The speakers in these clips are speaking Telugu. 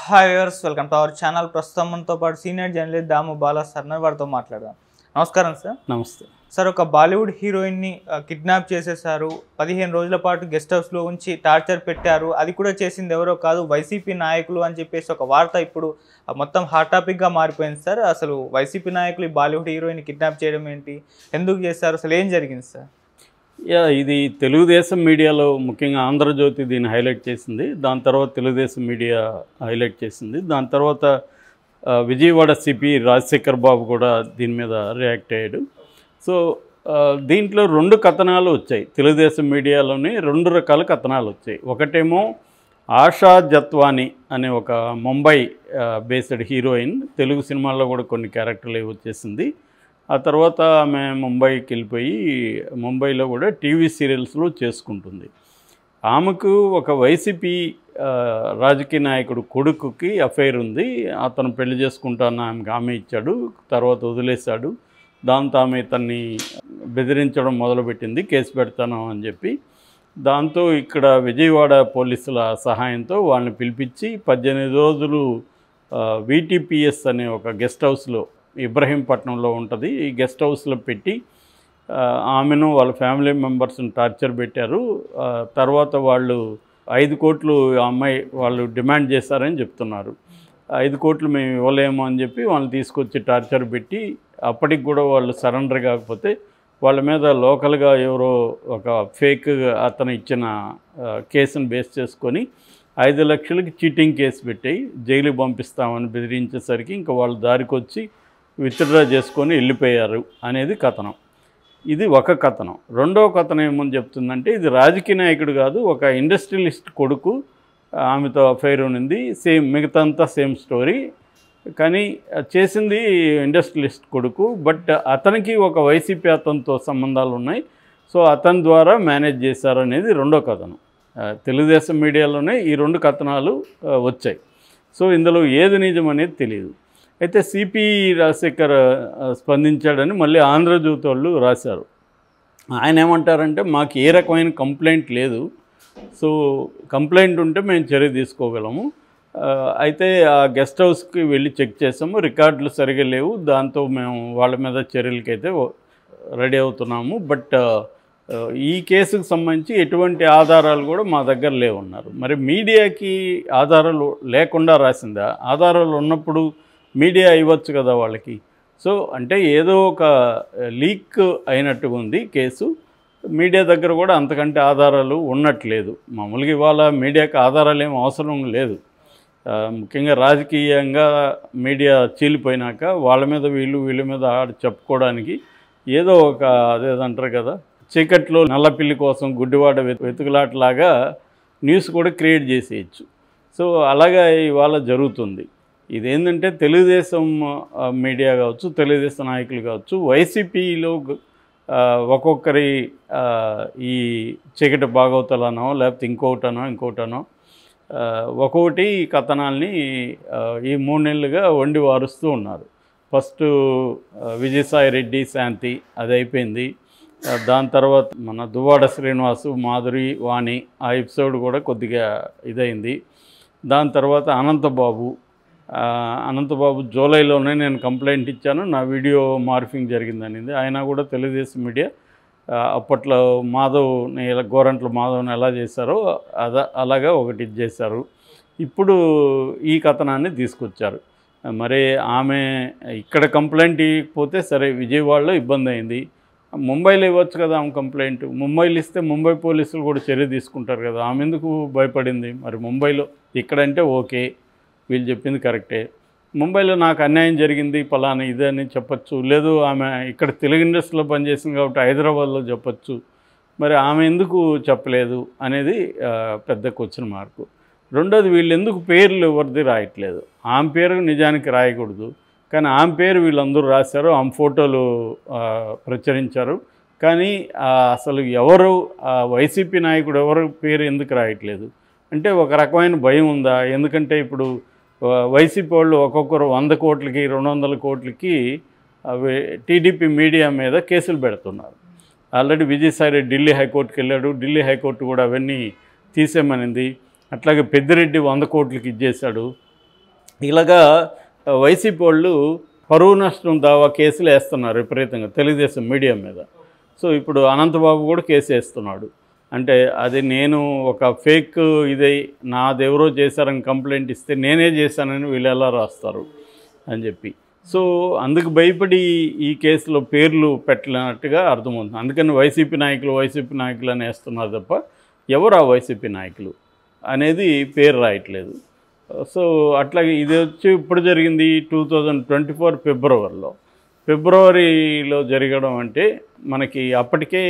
Hi viewers, welcome to our channel. ప్రస్తుతం మనతో పాటు సీనియర్ జర్నలిస్ట్ దాము బాలా సార్ వారితో మాట్లాడదాం. నమస్కారం సార్. నమస్తే సార్, ఒక బాలీవుడ్ హీరోయిన్ని కిడ్నాప్ చేసేసారు. 15 రోజుల పాటు గెస్ట్ హౌస్లో ఉంచి టార్చర్ పెట్టారు. అది కూడా చేసింది ఎవరో కాదు, వైసీపీ నాయకులు అని చెప్పేసి ఒక వార్త ఇప్పుడు మొత్తం హాట్ టాపిక్గా మారిపోయింది సార్. అసలు వైసీపీ నాయకులు ఈ బాలీవుడ్ హీరోయిన్ని కిడ్నాప్ చేయడం ఏంటి, ఎందుకు చేస్తారు, అసలు ఏం జరిగింది సార్? ఇది తెలుగుదేశం మీడియాలో ముఖ్యంగా ఆంధ్రజ్యోతి దీన్ని హైలైట్ చేసింది. దాని తర్వాత తెలుగుదేశం మీడియా హైలైట్ చేసింది. దాని తర్వాత విజయవాడ సిపి రాజశేఖర్ బాబు కూడా దీని మీద రియాక్ట్ అయ్యాడు. సో దీంట్లో 2 కథనాలు వచ్చాయి. తెలుగుదేశం మీడియాలోనే 2 రకాల కథనాలు వచ్చాయి. ఒకటేమో ఆశా జత్వానీ అనే ఒక ముంబై బేస్డ్ హీరోయిన్, తెలుగు సినిమాల్లో కూడా కొన్ని క్యారెక్టర్లు వచ్చేసింది. ఆ తర్వాత ఆమె ముంబైకి వెళ్ళిపోయి ముంబైలో కూడా టీవీ సీరియల్స్లో చేసుకుంటుంది. ఆమెకు ఒక వైసీపీ రాజకీయ నాయకుడు కొడుకుకి అఫైర్ ఉంది. అతను పెళ్లి చేసుకుంటాను ఆమెకు హామీ ఇచ్చాడు, తర్వాత వదిలేశాడు. దాంతో ఆమె ఇతన్ని బెదిరించడం మొదలుపెట్టింది, కేసు పెడతాను అని చెప్పి. దాంతో ఇక్కడ విజయవాడ పోలీసుల సహాయంతో వాళ్ళని పిలిపించి 18 రోజులు VTPS అనే ఒక గెస్ట్ హౌస్లో, ఇబ్రహీంపట్నంలో ఉంటుంది, ఈ గెస్ట్ హౌస్లో పెట్టి ఆమెను వాళ్ళ ఫ్యామిలీ మెంబర్స్ని టార్చర్ పెట్టారు. తర్వాత వాళ్ళు 5 కోట్లు అమ్మాయి వాళ్ళు డిమాండ్ చేశారని చెప్తున్నారు. 5 కోట్లు మేము ఇవ్వలేము అని చెప్పి వాళ్ళని తీసుకొచ్చి టార్చర్ పెట్టి, అప్పటికి కూడా వాళ్ళు సరెండర్ కాకపోతే వాళ్ళ మీద లోకల్గా ఎవరో ఒక ఫేక్ అతను ఇచ్చిన కేసును బేస్ చేసుకొని 5 లక్షలకి చీటింగ్ కేసు పెట్టి జైలుకి పంపిస్తామని బెదిరించేసరికి ఇంకా వాళ్ళు దారికి వచ్చి విత్డ్రా చేసుకొని వెళ్ళిపోయారు అనేది కథనం. ఇది ఒక కథనం. రెండవ కథనం ఏమని చెప్తుందంటే, ఇది రాజకీయ నాయకుడు కాదు, ఒక ఇండస్ట్రియలిస్ట్ కొడుకు, ఆమెతో అఫైర్ ఉంది, సేమ్ మిగతా అంతా సేమ్ స్టోరీ, కానీ చేసింది ఇండస్ట్రియలిస్ట్ కొడుకు. బట్ అతనికి ఒక వైసీపీ అతనితో సంబంధాలు ఉన్నాయి. సో అతని ద్వారా మేనేజ్ చేశారనేది రెండో కథనం. తెలుగుదేశం మీడియాలోనే ఈ 2 కథనాలు వచ్చాయి. సో ఇందులో ఏది నిజం అనేది తెలియదు. అయితే సిపి రాజశేఖర్ స్పందించాడని మళ్ళీ ఆంధ్రజ్యోతి వాళ్ళు రాశారు. ఆయన ఏమంటారంటే, మాకు ఏ రకమైన కంప్లైంట్ లేదు, సో కంప్లైంట్ ఉంటే మేము చర్య తీసుకోగలము. అయితే ఆ గెస్ట్ హౌస్కి వెళ్ళి చెక్ చేసాము, రికార్డులు సరిగా లేవు, దాంతో మేము వాళ్ళ మీద చర్యలకైతే రెడీ అవుతున్నాము. బట్ ఈ కేసుకు సంబంధించి ఎటువంటి ఆధారాలు కూడా మా దగ్గర లేవన్నారు. మరి మీడియాకి ఆధారాలు లేకుండా రాసిందా? ఆధారాలు ఉన్నప్పుడు మీడియా ఇవ్వచ్చు కదా వాళ్ళకి. సో అంటే ఏదో ఒక లీక్ అయినట్టుగా ఉంది కేసు. మీడియా దగ్గర కూడా అంతకంటే ఆధారాలు ఉన్నట్లేదు. మామూలుగా ఇవాళ మీడియాకి ఆధారాలు ఏం అవసరం లేదు. ముఖ్యంగా రాజకీయంగా మీడియా చీలిపోయినాక వాళ్ళ మీద వీళ్ళ మీద చెప్పుకోవడానికి ఏదో ఒక అదేదంటారు కదా, చీకట్లో నల్లపిల్లి కోసం గుడ్డివాడ వెతుకులాటలాగా న్యూస్ కూడా క్రియేట్ చేసేయచ్చు. సో అలాగా ఇవాళ జరుగుతుంది. ఇదేంటంటే తెలుగుదేశం మీడియా కావచ్చు, తెలుగుదేశం నాయకులు కావచ్చు, వైసీపీలో ఒక్కొక్కరి ఈ చీకటి భాగవతలనో లేకపోతే ఇంకోటనో ఒక్కొక్కటి కథనాల్ని ఈ 3 నెలలుగా వండి వారుస్తూ ఉన్నారు. ఫస్ట్ విజయసాయి రెడ్డి శాంతి అది అయిపోయింది. దాని తర్వాత మన దువ్వాడ శ్రీనివాసు, మాధురి, వాణి ఆ ఎపిసోడ్ కూడా కొద్దిగా ఇదైంది. దాని తర్వాత అనంతబాబు జూలైలోనే నేను కంప్లైంట్ ఇచ్చాను, నా వీడియో మార్ఫింగ్ జరిగిందనింది. ఆయన కూడా తెలుగుదేశం మీడియా అప్పట్లో గోరంట్ల మాధవ్ని ఎలా చేశారో అలాగా ఒకటి చేశారు. ఇప్పుడు ఈ కథనాన్ని తీసుకొచ్చారు. మరి ఆమె ఇక్కడ కంప్లైంట్ ఇవ్వకపోతే సరే, విజయవాడలో ఇబ్బంది అయింది, ముంబైలో ఇవ్వచ్చు కదా ఆమె కంప్లైంట్. ముంబైలో ఇస్తే ముంబై పోలీసులు కూడా చర్య తీసుకుంటారు కదా, ఆమె ఎందుకు భయపడింది? మరి ముంబైలో ఇక్కడంటే ఓకే, వీళ్ళు చెప్పింది కరెక్టే, ముంబైలో నాకు అన్యాయం జరిగింది పలానా ఇదని చెప్పచ్చు. లేదు ఆమె ఇక్కడ తెలుగు ఇండస్ట్రీలో పనిచేసింది కాబట్టి హైదరాబాద్లో చెప్పచ్చు. మరి ఆమె ఎందుకు చెప్పలేదు అనేది పెద్ద క్వశ్చన్ మార్కు. రెండోది, వీళ్ళు ఎందుకు పేర్లు ఎవరిది రాయట్లేదు? ఆమె పేరు నిజానికి రాయకూడదు, కానీ ఆమె పేరు వీళ్ళందరూ రాశారు, ఆమె ఫోటోలు ప్రచురించారు. కానీ అసలు ఎవరు వైసీపీ నాయకుడు ఎవరు పేరు ఎందుకు రాయట్లేదు అంటే ఒక రకమైన భయం ఉందా? ఎందుకంటే ఇప్పుడు వైసీపీ వాళ్ళు ఒక్కొక్కరు 100 కోట్లకి 200 కోట్లకి టీడీపీ మీడియా మీద కేసులు పెడుతున్నారు. ఆల్రెడీ విజయసాయి ఢిల్లీ హైకోర్టుకి వెళ్ళాడు, ఢిల్లీ హైకోర్టు కూడా అవన్నీ తీసేమనింది. అట్లాగే పెద్దిరెడ్డి 100 కోట్లకి ఇచ్చేశాడు. ఇలాగా వైసీపీ వాళ్ళు పరువు నష్టం దావా కేసులు వేస్తున్నారు విపరీతంగా తెలుగుదేశం మీడియా మీద. సో ఇప్పుడు అనంతబాబు కూడా కేసు వేస్తున్నాడు. అంటే అది నేను ఒక ఫేక్ ఇదై నాదెవరో చేశారని కంప్లైంట్ ఇస్తే నేనే చేశానని వీళ్ళు ఎలా రాస్తారు అని చెప్పి. సో అందుకు భయపడి ఈ కేసులో పేర్లు పెట్టలేనట్టుగా అర్థమవుతుంది. అందుకని వైసీపీ నాయకులు అని వేస్తున్నారు తప్ప ఎవరు ఆ వైసీపీ నాయకులు అనేది పేరు రాయట్లేదు. సో అట్లాగే ఇది వచ్చి ఇప్పుడు జరిగింది 2024 ఫిబ్రవరిలో జరగడం అంటే మనకి అప్పటికే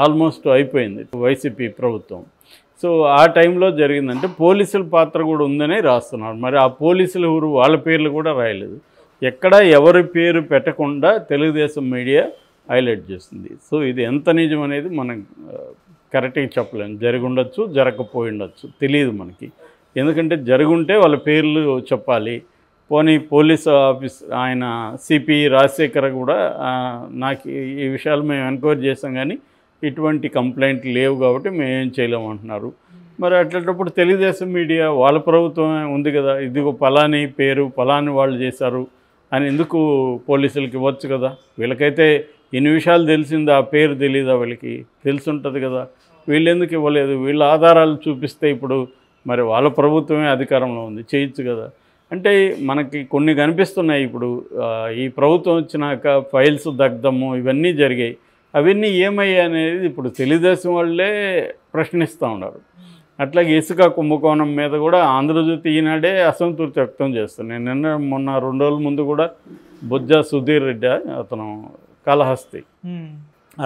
ఆల్మోస్ట్ అయిపోయింది వైసీపీ ప్రభుత్వం. సో ఆ టైంలో జరిగిందంటే పోలీసుల పాత్ర కూడా ఉందని రాస్తున్నారు. మరి ఆ పోలీసులు ఎవరు, వాళ్ళ పేర్లు కూడా రాయలేదు. ఎక్కడ ఎవరి పేరు పెట్టకుండా తెలుగుదేశం మీడియా హైలైట్ చేస్తుంది. సో ఇది ఎంత నిజం అనేది మనం కరెక్ట్గా చెప్పలేము. జరిగి ఉండొచ్చు, జరగకపోయిండొచ్చు, తెలియదు మనకి. ఎందుకంటే జరుగుంటే వాళ్ళ పేర్లు చెప్పాలి. పోనీ పోలీస్ ఆఫీస్ ఆయన సిపి రాజశేఖర్ కూడా నాకు ఈ విషయాలు మేము ఎంక్వైరీ చేసాం కానీ ఇటువంటి కంప్లైంట్లు లేవు కాబట్టి మేము ఏం చేయలేము అంటున్నారు. మరి అట్లాంటప్పుడు తెలుగుదేశం మీడియా వాళ్ళ ప్రభుత్వం ఉంది కదా, ఇదిగో పలాని పేరు పలాని వాళ్ళు చేశారు అని ఎందుకు పోలీసులకి ఇవ్వచ్చు కదా. వీళ్ళకైతే ఎన్ని విషయాలు తెలిసిందో ఆ పేరు తెలీదా, వీళ్ళకి తెలుసుంటుంది కదా. వీళ్ళు ఎందుకు ఇవ్వలేదు? వీళ్ళ ఆధారాలు చూపిస్తే ఇప్పుడు మరి వాళ్ళ ప్రభుత్వమే అధికారంలో ఉంది, చేయొచ్చు కదా. అంటే మనకి కొన్ని కనిపిస్తున్నాయి. ఇప్పుడు ఈ ప్రభుత్వం వచ్చినాక ఫైల్స్ దగ్ధము ఇవన్నీ జరిగాయి. అవన్నీ ఏమయ్యాయి అనేది ఇప్పుడు తెలుగుదేశం వాళ్ళే ప్రశ్నిస్తూ ఉన్నారు. అట్లాగే ఇసుక కుంభకోణం మీద కూడా ఆంధ్రజ్యోతి ఈనాడే అసంతృప్తి వ్యక్తం చేస్తున్నాయి. మొన్న 2 రోజుల ముందు కూడా బొజ్జ సుధీర్ రెడ్డి అతను కాళహస్తి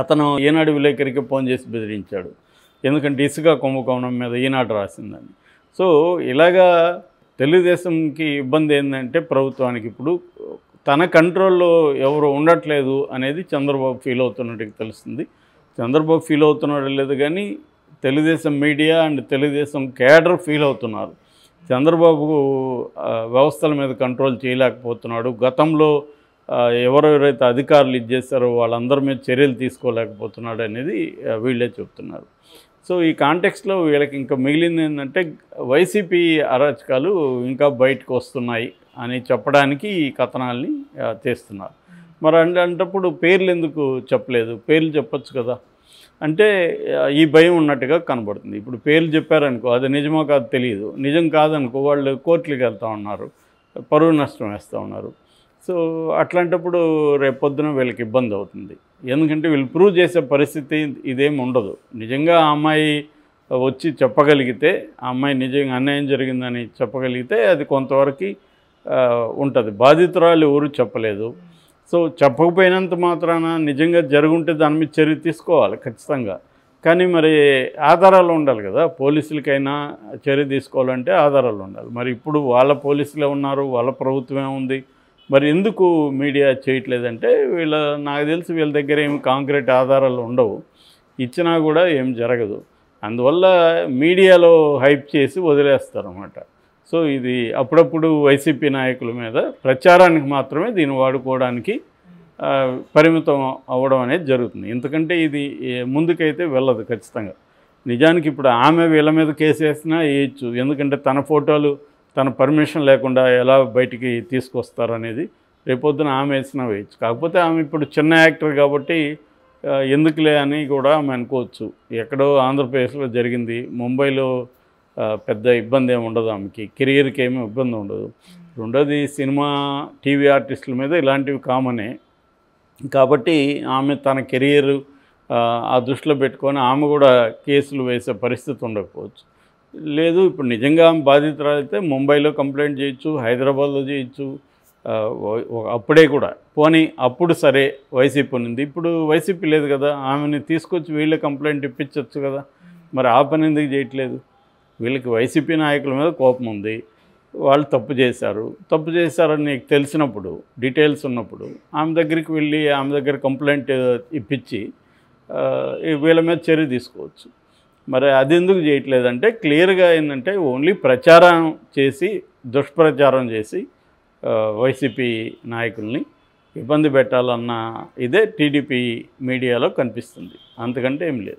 అతను ఈనాడు విలేకరికి ఫోన్ చేసి బెదిరించాడు. ఎందుకంటే ఇసుక కుంభకోణం మీద ఈనాడు రాసిందని. సో ఇలాగా తెలుగుదేశంకి ఇబ్బంది ఏంటంటే ప్రభుత్వానికి ఇప్పుడు తన కంట్రోల్లో ఎవరు ఉండట్లేదు అనేది చంద్రబాబు ఫీల్ అవుతున్నట్టుగా తెలుస్తుంది. చంద్రబాబు ఫీల్ అవుతున్నాడు లేదు కానీ Telugu Desam media and Telugu Desam cadre feel అవుతున్నారు. చంద్రబాబు వ్యవస్థల మీద కంట్రోల్ చేయలేకపోతున్నాడు. గతంలో ఎవరెవరైతే అధికారులు ఇచ్చేస్తారో వాళ్ళందరి మీద చర్యలు తీసుకోలేకపోతున్నాడు అనేది వీళ్ళే చెప్తున్నారు. సో ఈ కాంటెక్స్లో వీళ్ళకి ఇంకా మిగిలింది ఏంటంటే వైసీపీ అరాచకాలు ఇంకా బయటకు వస్తున్నాయి అని చెప్పడానికి ఈ కథనాల్ని తీస్తున్నారు. మరి అంటప్పుడు పేర్లు ఎందుకు చెప్పలేదు? పేర్లు చెప్పచ్చు కదా. అంటే ఈ భయం ఉన్నట్టుగా కనబడుతుంది. ఇప్పుడు పేర్లు చెప్పారనుకో అది నిజమో కాదు తెలియదు. నిజం కాదనుకో వాళ్ళు కోర్టులకు వెళ్తూ ఉన్నారు, పరువు నష్టం వేస్తూ ఉన్నారు. సో అట్లాంటప్పుడు రేపొద్దున వీళ్ళకి ఇబ్బంది అవుతుంది. ఎందుకంటే వీళ్ళు ప్రూవ్ చేసే పరిస్థితి ఇదేమి ఉండదు. నిజంగా ఆ అమ్మాయి వచ్చి చెప్పగలిగితే, ఆ అమ్మాయి నిజంగా అన్యాయం జరిగిందని చెప్పగలిగితే అది కొంతవరకు ఉంటుంది. బాధితురాలు ఎవరు చెప్పలేదు. సో చెప్పకపోయినంత మాత్రాన నిజంగా జరుగుంటే దాని మీద చర్య తీసుకోవాలి ఖచ్చితంగా. కానీ మరి ఆధారాలు ఉండాలి కదా. పోలీసులకైనా చర్య తీసుకోవాలంటే ఆధారాలు ఉండాలి. మరి ఇప్పుడు వాళ్ళ పోలీసులే ఉన్నారు, వాళ్ళ ప్రభుత్వమే ఉంది. మరి ఎందుకు మీడియా చేయట్లేదంటే నాకు తెలిసి వీళ్ళ దగ్గర ఏమి కాంక్రీట్ ఆధారాలు ఉండవు, ఇచ్చినా కూడా ఏం జరగదు. అందువల్ల మీడియాలో హైప్ చేసి వదిలేస్తారన్నమాట. సో ఇది అప్పుడప్పుడు వైసీపీ నాయకుల మీద ప్రచారానికి మాత్రమే దీన్ని వాడుకోవడానికి పరిమితం అవ్వడం అనేది జరుగుతుంది. ఎందుకంటే ఇది ముందుకైతే వెళ్ళదు ఖచ్చితంగా. నిజానికి ఇప్పుడు ఆమె వీళ్ళ మీద కేసు వేసినా వేయచ్చు. ఎందుకంటే తన ఫోటోలు తన పర్మిషన్ లేకుండా ఎలా బయటికి తీసుకొస్తారనేది రేపొద్దున ఆమె వేసినా వేయచ్చు. కాకపోతే ఆమె ఇప్పుడు చిన్న యాక్టర్ కాబట్టి ఎందుకులే అని కూడా ఆమె అనుకోవచ్చు. ఎక్కడో ఆంధ్రప్రదేశ్లో జరిగింది, ముంబైలో పెద్ద ఇబ్బంది ఏమి ఉండదు, ఆమెకి కెరియర్కి ఏమీ ఇబ్బంది ఉండదు. రెండోది సినిమా టీవీ ఆర్టిస్టుల మీద ఇలాంటివి కామనే కాబట్టి ఆమె తన కెరియర్ ఆ దృష్టిలో పెట్టుకొని ఆమె కూడా కేసులు వేసే పరిస్థితి ఉండకపోవచ్చు. లేదు ఇప్పుడు నిజంగా ఆమె బాధితురాలైతే ముంబైలో కంప్లైంట్ చేయొచ్చు, హైదరాబాద్లో చేయొచ్చు. అప్పుడే కూడా పోనీ అప్పుడు సరే వైసీపీ ఉంది, ఇప్పుడు వైసీపీ లేదు కదా, ఆమెని తీసుకొచ్చి వీళ్ళే కంప్లైంట్ ఇప్పించవచ్చు కదా. మరి ఆ పని ఎందుకు చేయట్లేదు? వీళ్ళకి వైసీపీ నాయకుల మీద కోపం ఉంది, వాళ్ళు తప్పు చేశారని నీకు తెలిసినప్పుడు, డీటెయిల్స్ ఉన్నప్పుడు ఆమె దగ్గరికి వెళ్ళి ఆమె దగ్గర కంప్లైంట్ ఇప్పించి వీళ్ళ మీద చర్య తీసుకోవచ్చు. మరి అది ఎందుకు చేయట్లేదంటే క్లియర్గా ఏంటంటే ఓన్లీ ప్రచారం చేసి దుష్ప్రచారం చేసి వైసీపీ నాయకుల్ని ఇబ్బంది పెట్టాలన్న ఇదే టీడీపీ మీడియాలో కనిపిస్తుంది, అంతకంటే ఏం లేదు.